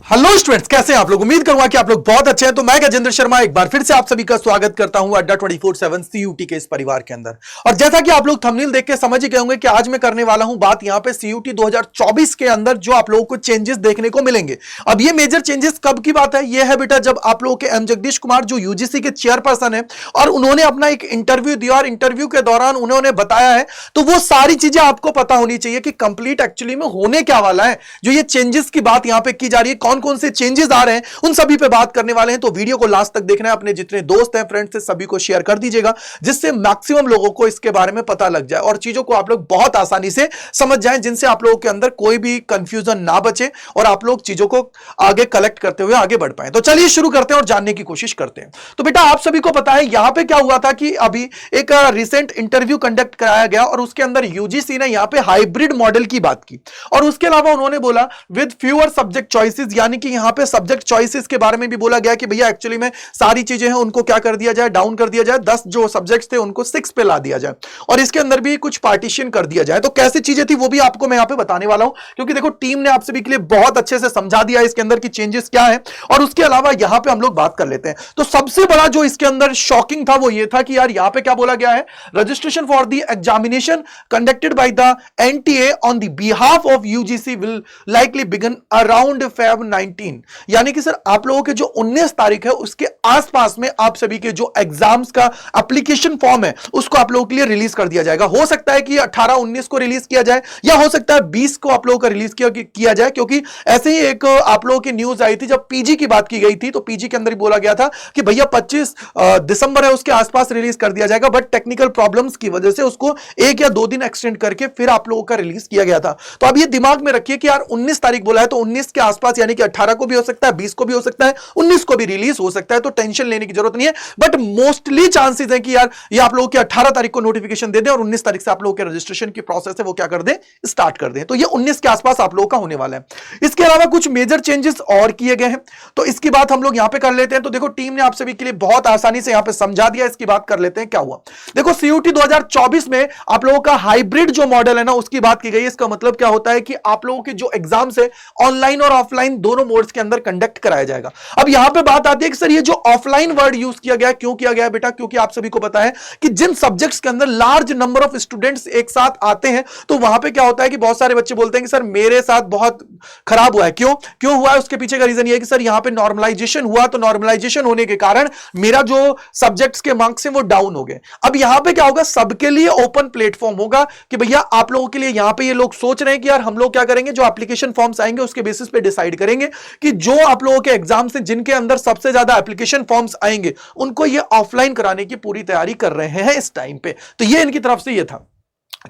Hello students, कैसे हैं आप लोग। उम्मीद करूंगा कि आप लोग बहुत अच्छे हैं। तो मैं गजेंद्र शर्मा एक बार फिर से आप सभी का स्वागत करता हूं अड्डा 24/7 सीयूटी के इस परिवार के अंदर। और जैसा कि आप लोग थंबनेल देख के समझ ही गए होंगे कि आज मैं करने वाला हूं बात यहां पे सीयूटी 2024 के अंदर जो आप लोगों को चेंजेस देखने को मिलेंगे। अब ये मेजर चेंजेस कब की बात है, ये है बेटा जब आप लोगों के एम जगदीश कुमार जो यूजीसी के चेयरपर्सन है और उन्होंने अपना एक इंटरव्यू दिया और इंटरव्यू के दौरान उन्होंने बताया है, तो वो सारी चीजें आपको पता होनी चाहिए कि कंप्लीट एक्चुअली में होने क्या वाला है। जो ये चेंजेस की बात यहां पे की जा रही है, कौन कौन से चेंजेस आ रहे हैं, उन सभी पे बात करने वाले हैं। तो वीडियो को लास्ट तक देखना है, अपने जितने दोस्त हैं फ्रेंड्स से सभी को शेयर कर दीजिएगा, जिससे मैक्सिमम लोगों को इसके बारे में पता लग जाए और चीजों को आप लोग बहुत आसानी से समझ जाएं, जिनसे आप लोगों के अंदर कोई भी कंफ्यूजन ना बचे और आप लोग चीजों को आगे कलेक्ट करते हुए आगे बढ़ पाए। तो चलिए शुरू करते हैं और जानने की कोशिश करते हैं। तो बेटा आप सभी को पता है यहां पे क्या हुआ था कि अभी एक रिसेंट इंटरव्यू कंडक्ट कराया गया और उसके अंदर यूजीसी ने यहां पे हाइब्रिड मॉडल की बात की और उसके अलावा उन्होंने बोला विद फ्यूअर सब्जेक्ट चॉइसेस, यानी कि यहां पे सब्जेक्ट चॉइसेस के बारे में भी बोला गया कि भैया एक्चुअली में सारी चीजें हैं उनको क्या कर दिया जाए, डाउन कर दिया जाए, 10 जो सब्जेक्ट्स थे उनको 6 पे ला दिया जाए और इसके अंदर भी कुछ पार्टीशन कर दिया जाए। तो कैसी चीजें थी वो भी आपको मैं यहां पे बताने वाला हूं, क्योंकि देखो टीम ने आप सभी के लिए बहुत अच्छे से समझा दिया इसके अंदर की चेंजेस क्या है। और उसके अलावा यहां पे हम लोग बात कर लेते हैं। तो सबसे बड़ा जो इसके अंदर शॉकिंग था वो ये था कि यार यहां पे क्या बोला गया है, registration for the examination conducted by the NTA on the behalf of UGC will likely begin around Feb 19, यानी कि सर आप लोगों के जो 19 तारीख है उसके आसपास में आप सभी के जो एग्जाम्स का एप्लीकेशन फॉर्म है उसको आप लोगों के लिए रिलीज कर दिया जाएगा। हो सकता है कि 18-19 को रिलीज किया जाए या हो सकता है 20 को आप लोगों का रिलीज किया जाए, क्योंकि ऐसे ही एक आप लोगों की न्यूज आई थी जब पीजी की बात की गई थी, तो पीजी के अंदर ही बोला गया था कि भैया 25 दिसंबर है उसके आसपास रिलीज कर दिया जाएगा, बट टेक्निकल प्रॉब्लम्स की वजह से उसको 1 या 2 दिन एक्सटेंड करके फिर आप लोगों का रिलीज किया गया था। तो अब ये दिमाग में रखिए कि यार 19 तारीख बोला है तो 19 के आसपास, यानी कि 18 को भी हो सकता है, 20 को भी हो सकता है, 19 को भी रिलीज हो सकता है। तो टेंशन लेने की जरूरत नहीं है, बट मोस्टली चांसेस है कि यार ये आप लोगों के 18 तारीख को नोटिफिकेशन दे दें और 19 तारीख से आप लोगों के रजिस्ट्रेशन की प्रोसेस है वो क्या कर दें, स्टार्ट कर दें। तो ये 19 के आसपास आप लोगों का होने वाला है। इसके अलावा कुछ मेजर चेंजेस और किए गए हैं, तो इसकी बात हम लोग यहां पे कर लेते हैं। तो देखो टीम ने आप सभी के लिए बहुत आसानी से यहां पे समझा दिया, इसकी बात कर लेते हैं क्या हुआ। देखो सीयूटी 2024 में आप लोगों का हाइब्रिड जो मॉडल है ना उसकी बात की गई है। इसका मतलब क्या होता है कि आप लोगों के जो एग्जाम्स है ऑनलाइन और ऑफलाइन दोनों मोड्स के अंदर कंडक्ट कराया जाएगा। अब यहां पे बात आती है कि सर ये जो ऑफलाइन वर्ड यूज किया गया है, क्यों किया गया है बेटा, क्योंकि आप सभी को पता है कि जिन सब्जेक्ट्स के अंदर लार्ज नंबर ऑफ स्टूडेंट्स एक साथ आते हैं तो वहां पे क्या होता है कि बहुत सारे बच्चे बोलते हैं कि सर मेरे साथ बहुत खराब हुआ है। क्यों हुआ है, उसके पीछे का रीजन ये है कि सर यहां पे नॉर्मलाइजेशन हुआ, तो नॉर्मलाइजेशन होने के कारण मेरा जो सब्जेक्ट्स के मार्क्स हैं वो डाउन हो गए। अब यहां पे क्या होगा, सबके लिए ओपन प्लेटफॉर्म होगा कि भैया आप लोगों के लिए यहां पे ये लोग सोच रहे हैं कि यार हम लोग क्या करेंगे, जो एप्लीकेशन फॉर्म्स आएंगे उसके बेसिस पे डिसाइड करेंगे कि जो आप लोगों के एग्जाम से जिनके अंदर सबसे ज्यादा एप्लीकेशन फॉर्म्स आएंगे उनको ये ऑफलाइन कराने की पूरी तैयारी कर रहे हैं इस टाइम पे। तो ये इनकी तरफ से ये था।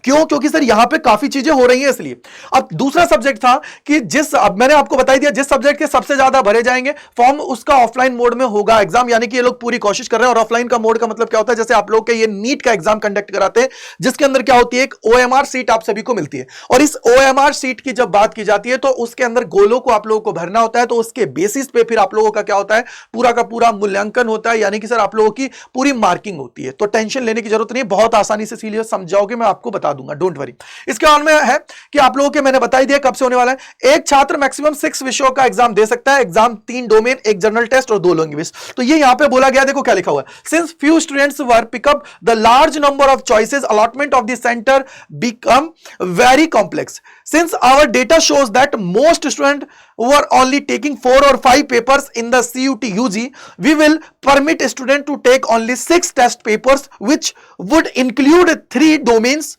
क्यों, क्योंकि सर यहां पे काफी चीजें हो रही हैं इसलिए। अब दूसरा सब्जेक्ट था कि अब मैंने आपको बता दिया जिस सब्जेक्ट के सबसे ज्यादा भरे जाएंगे फॉर्म उसका ऑफलाइन मोड में होगा एग्जाम, यानी कि ये लोग पूरी कोशिश कर रहे हैं। और ऑफलाइन का मोड का मतलब क्या होता है, जैसे आप लोग के ये नीट का एग्जाम कंडक्ट कराते हैं जिसके अंदर क्या होती है, एक ओएमआर सीट आप सभी को मिलती है और इस ओएमआर सीट की जब बात की जाती है तो उसके अंदर गोलों को आप लोगों को भरना होता है। तो उसके बेसिस पे फिर आप लोगों का क्या होता है, पूरा का पूरा मूल्यांकन होता है, यानी कि सर आप लोगों की पूरी मार्किंग होती है। तो टेंशन लेने की जरूरत नहीं है, बहुत आसानी से सीरियस समझाओगे, मैं आपको बता दूंगा, डोंट वरी। इसके बाद में है कि आप लोगों के मैंने बता ही दिया कब से होने वाला है। एक छात्र मैक्सिमम 6 विषयों का एग्जाम दे सकता है। एग्जाम 3 डोमेन, एक जनरल टेस्ट और 2 लैंग्वेज। तो ये यहां पे बोला गया, देखो क्या लिखा हुआ है, since few students were pick up the large number of choices allotment of the centre become very complex. Since our data shows that most student were only taking 4 or 5 papers in the CUT UG, we will permit a student to take only 6 test papers, which would include 3 domains,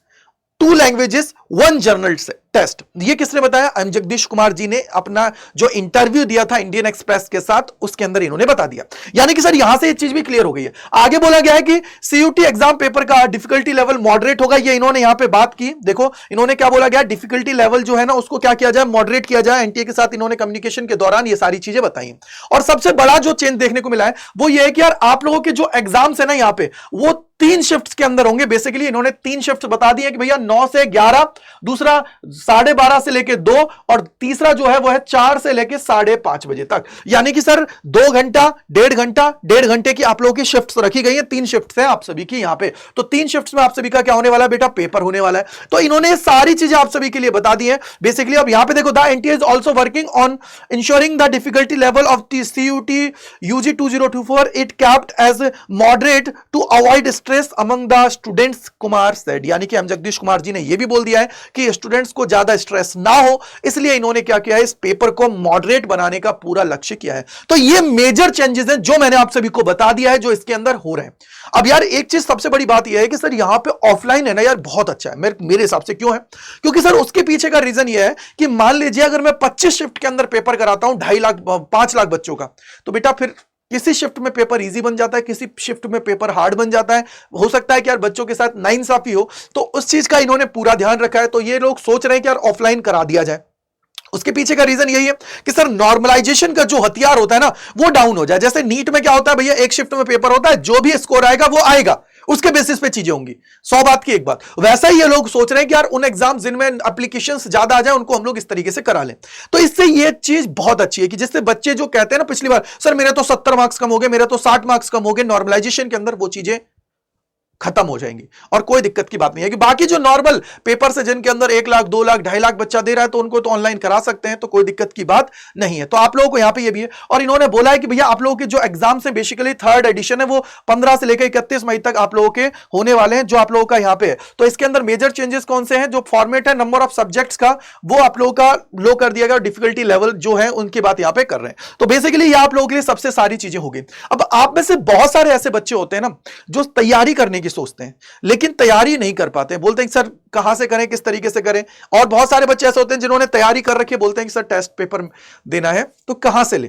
2 languages, 1 journal test. ये किसने बताया, M Jagdish Kumar ji ने अपना जो interview दिया था Indian express के साथ उसके अंदर इन्होंने बता दिया। यानी कि सर यहां से ये चीज भी क्लियर हो गई है। आगे बोला गया है कि सीयूटी एग्जाम पेपर का डिफिकल्टी लेवल मॉडरेट होगा, ये इन्होंने यहां पे बात की। देखो इन्होंने क्या बोला गया, डिफिकल्टी लेवल जो है ना उसको क्या किया जाए, मॉडरेट किया जाए। एनटीए के साथ इन्होंने कम्युनिकेशन के दौरान ये सारी चीजें बताई। और सबसे बड़ा जो चेंज देखने को मिला है वो ये है कि यार आप लोगों के जो एग्जाम्स है ना यहाँ पे वो 3 शिफ्ट्स के अंदर होंगे। बेसिकली इन्होंने 3 शिफ्ट्स बता दी है कि भैया 9 से 11 दूसरा 12:30 से लेके 2, और तीसरा जो है वो है 4 से लेके 5:30 बजे तक। यानी कि सर 2 घंटा, 1.5 घंटे की आप लोगों की शिफ्ट्स रखी गई है। 3 शिफ्ट्स हैं आप सभी की यहां पे। तो 3 शिफ्ट्स में आप सभी का क्या होने वाला है बेटा? पेपर होने वाला है। तो इन्होंने सारी चीजें आप सभी के लिए बता दी है बेसिकली। अब यहां पे देखो, the NTA is also working on ensuring the difficulty level of the CUT UG 2024 it capped as moderate to avoid stress among the students, Kumar said. यानी कि हम जगदीश कुमार जी ने यह भी बोल दिया है कि स्टूडेंट्स को ज्यादा स्ट्रेस ना हो, इसलिए इन्होंने क्या किया है, इस पेपर को मॉडरेट बनाने का पूरा लक्ष्य किया है। तो ये मेजर चेंजेस हैं जो मैंने आप सभी को बता दिया है, जो इसके अंदर हो रहे हैं। अब यार एक चीज सबसे बड़ी बात यह है कि सर यहां पे ऑफलाइन है ना यार, बहुत अच्छा है मेरे हिसाब से। क्यों है? क्योंकि सर उसके पीछे का रीजन यह है कि मान लीजिए अगर मैं 25 शिफ्ट के अंदर पेपर कराता हूं 2.5 लाख 5 लाख बच्चों का, तो बेटा फिर किसी शिफ्ट में पेपर इजी बन जाता है, किसी शिफ्ट में पेपर हार्ड बन जाता है। हो सकता है कि यार बच्चों के साथ नाइंसाफी हो, तो उस चीज का इन्होंने पूरा ध्यान रखा है। तो ये लोग सोच रहे हैं कि यार ऑफलाइन करा दिया जाए। उसके पीछे का रीजन यही है कि सर नॉर्मलाइजेशन का जो हथियार होता है ना, वो डाउन हो जाए। जैसे नीट में क्या होता है भैया, एक शिफ्ट में पेपर होता है, जो भी स्कोर आएगा वो आएगा, उसके बेसिस पे चीजें होंगी। 100 बात की एक बात। वैसा ही ये लोग सोच रहे हैं कि यार उन एग्जाम जिनमें एप्लीकेशंस ज्यादा आ जाए उनको हम लोग इस तरीके से करा लें। तो इससे ये चीज बहुत अच्छी है कि जिससे बच्चे जो कहते हैं ना पिछली बार, सर मेरे तो 70 मार्क्स कम हो गए, मेरे तो 60 मार्क्स कम हो गए, नॉर्मलाइजेशन के अंदर वो चीजें खत्म हो जाएंगी और कोई दिक्कत की बात नहीं है। कि बाकी जो नॉर्मल पेपर से जिनके अंदर 1 लाख 2 लाख 2.5 लाख बच्चा दे रहा है, तो उनको तो ऑनलाइन करा सकते हैं, तो कोई दिक्कत की बात नहीं है। तो आप लोगों को यहां पे ये भी है। और इन्होंने बोला है कि भैया आप लोगों के जो एग्जाम्स है बेसिकली 3rd एडिशन है, वो 15 से लेकर 31 मई तक आप लोगों के होने वाले हैं, जो आप लोगों का यहां पे है। तो इसके अंदर मेजर चेंजेस कौन से हैं? जो फॉर्मेट है नंबर ऑफ सब्जेक्ट्स का, वो आप लोगों का लो कर दिया गया, डिफिकल्टी लेवल जो है उनकी बात यहां पे कर रहे हैं। तो बेसिकली ये आप लोगों के लिए सबसे सारी चीजें होगी। अब आप में से बहुत सारे ऐसे बच्चे होते हैं ना जो तैयारी करने की सोचते हैं लेकिन तैयारी नहीं कर पाते, बोलते हैं सर कहां से करें, किस तरीके से करें। और बहुत सारे बच्चे ऐसे होते हैं जिन्होंने तैयारी कर रखी है, बोलते हैं कि सर टेस्ट पेपर देना है तो कहां से ले।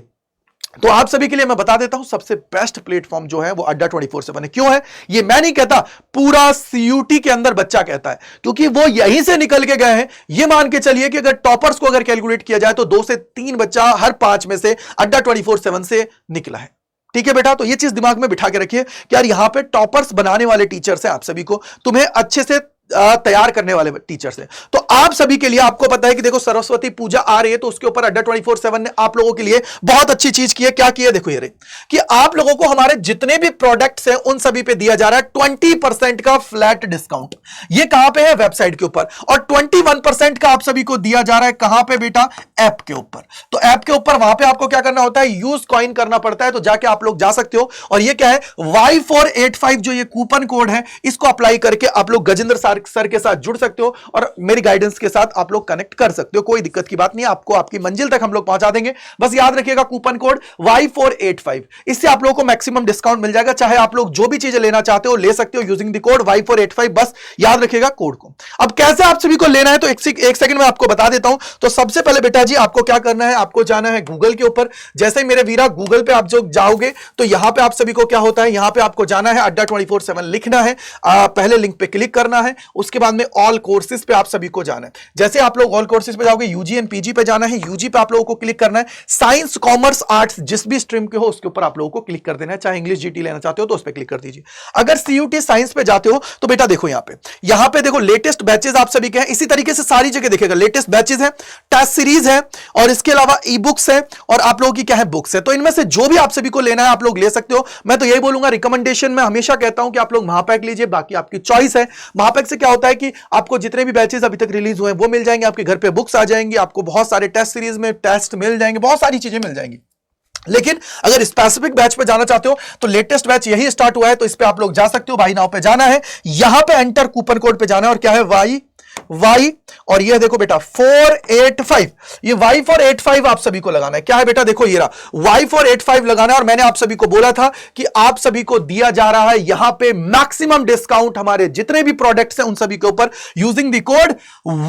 तो आप सभी के लिए मैं बता देता हूं, सबसे बेस्ट प्लेटफॉर्म जो है वो अड्डा 24/7 है। क्यों है? ये मैं नहीं कहता, पूरा CUT के अंदर बच्चा कहता है, क्योंकि वो यहीं से निकल के गए हैं। ये मान के चलिए कि अगर टॉपर्स को अगर कैलकुलेट किया जाए तो 2 से 3 बच्चा हर 5 में से अड्डा 24/7 से निकला है। ठीक है बेटा, तो ये चीज दिमाग में बिठा के रखिए कि यार यहां पे टॉपर्स बनाने वाले टीचर्स हैं आप सभी को, तुम्हें अच्छे से तैयार करने वाले टीचर्स हैं। तो आप सभी के लिए आपको पता है कि देखो सरस्वती पूजा आ रही है, तो उसके ऊपर अड्डा 24/7 ने आप लोगों के लिए बहुत अच्छी चीज की है। क्या की है? देखो ये रही कि आप लोगों को हमारे जितने भी प्रोडक्ट्स हैं उन सभी पे दिया जा रहा है 20% का फ्लैट डिस्काउंट। ये कहां पे है? वेबसाइट के ऊपर। और 21% का आप सभी को दिया जा रहा है कहां पे बेटा? ऐप के ऊपर। तो ऐप के ऊपर वहां पे आपको क्या करना होता है? यूज कॉइन करना पड़ता है। तो जाके आप लोग जा सकते हो। और ये क्या है? Y485 जो ये कूपन कोड है, इसको अप्लाई करके आप लोग गजेंद्र सर के साथ जुड़ सकते हो और मेरी गाइडेंस के साथ आप लोग कनेक्ट कर सकते हो। कोई दिक्कत की बात नहीं है, आपको आपकी मंजिल तक हम लोग पहुंचा देंगे। बस याद रखिएगा कूपन कोड Y485, इससे आप लोगों को मैक्सिमम डिस्काउंट मिल जाएगा। चाहे आप लोग जो भी चीजें लेना चाहते हो ले सकते हो यूजिंग द कोड Y485। बस याद रखिएगा कोड को। अब कैसे आप सभी को लेना है तो एक सेकंड में आपको बता देता हूं। तो सबसे पहले बेटा जी आपको क्या करना है? आपको जाना है गूगल के ऊपर। जैसे ही मेरे वीरा गूगल पे आप जो जाओगे तो यहां पे आप सभी को क्या होता है, यहां पे आपको जाना है, अड्डा 24/7 लिखना है, पहले लिंक पे क्लिक करना है, उसके बाद में ऑल कोर्सेज पे आप सभी को जाना है। जैसे आप लोग ऑल कोर्सेज पे जाओगे, यूजी एंड पीजी पे जाना है, यूजी पे आप लोगों को क्लिक करना है, साइंस कॉमर्स आर्ट्स जिस भी स्ट्रीम के हो उसके ऊपर आप लोगों को क्लिक कर देना है। चाहे इंग्लिश जीटी लेना चाहते हो तो उस पर क्लिक कर दीजिए। अगर CUT साइंस पे जाते हो तो बेटा देखो यहां पे देखो लेटेस्ट बैचेस आप सभी के हैं। इसी तरीके से सारी जगह देखिएगा लेटेस्ट बैचेस है, टेस्ट सीरीज है और इसके अलावा ई बुक्स है और आप लोगों की क्या है? बुक्स है। तो इनमें से जो भी आप सभी को लेना है आप लोग ले सकते हो। मैं तो यही बोलूंगा, रिकमेंडेशन में हमेशा कहता हूं कि आप लोग महापैक लीजिए, बाकी आपकी चॉइस है। महापैक से क्या होता है कि आपको जितने भी बैचेस अभी तक रिलीज हुए हैं वो मिल जाएंगे, आपके घर पे बुक्स आ जाएंगी, आपको बहुत सारे टेस्ट सीरीज में टेस्ट मिल जाएंगे, बहुत सारी चीजें मिल जाएंगी। लेकिन अगर स्पेसिफिक बैच पे जाना चाहते हो तो लेटेस्ट बैच यही स्टार्ट हुआ है, तो इस पे आप लोग जा सकते हो। भाई नाउ पे जाना है, यहां पे एंटर कूपन कोड पे जाना है और क्या है? वाई और ये देखो बेटा 485, ये Y485 आप सभी को लगाना है। क्या है बेटा? देखो ये रहा Y485 लगाना है। और मैंने आप सभी को बोला था कि आप सभी को दिया जा रहा है यहां पे मैक्सिमम डिस्काउंट हमारे जितने भी प्रोडक्ट्स हैं उन सभी के ऊपर यूजिंग द कोड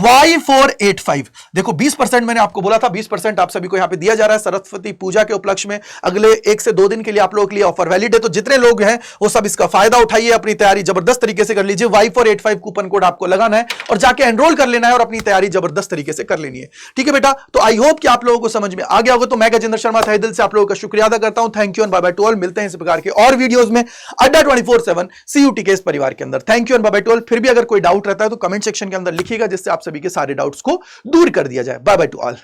Y485। देखो 20% मैंने आपको बोला था, 20% आप सभी को यहां पे दिया जा रहा है सरस्वती पूजा के उपलक्ष्य में। अगले 1 से 2 दिन के लिए आप लोगों के लिए ऑफर वैलिड है, तो जितने लोग हैं वो सब इसका फायदा उठाइए, अपनी तैयारी जबरदस्त तरीके से कर लीजिए। Y485 कूपन कोड आपको लगाना है और जाके जाके एनरोल कर लेना है और अपनी तैयारी जबरदस्त तरीके से कर लेनी है। ठीक है बेटा, तो आई होप कि आप लोगों को समझ में आ गया होगा। तो मैं गजेंद्र शर्मा तहे दिल से आप लोगों का शुक्रिया अदा करता हूं। Thank you and bye bye to all. मिलते हैं इस प्रकार के और वीडियोस में अड्डा 24/7 सीयूटी के इस परिवार के अंदर। Thank you and bye bye to all. फिर भी अगर कोई डाउट रहता है तो कमेंट सेक्शन के अंदर लिखिएगा, जिससे आप सभी के सारे डाउट्स को दूर कर दिया जाए। Bye bye to all.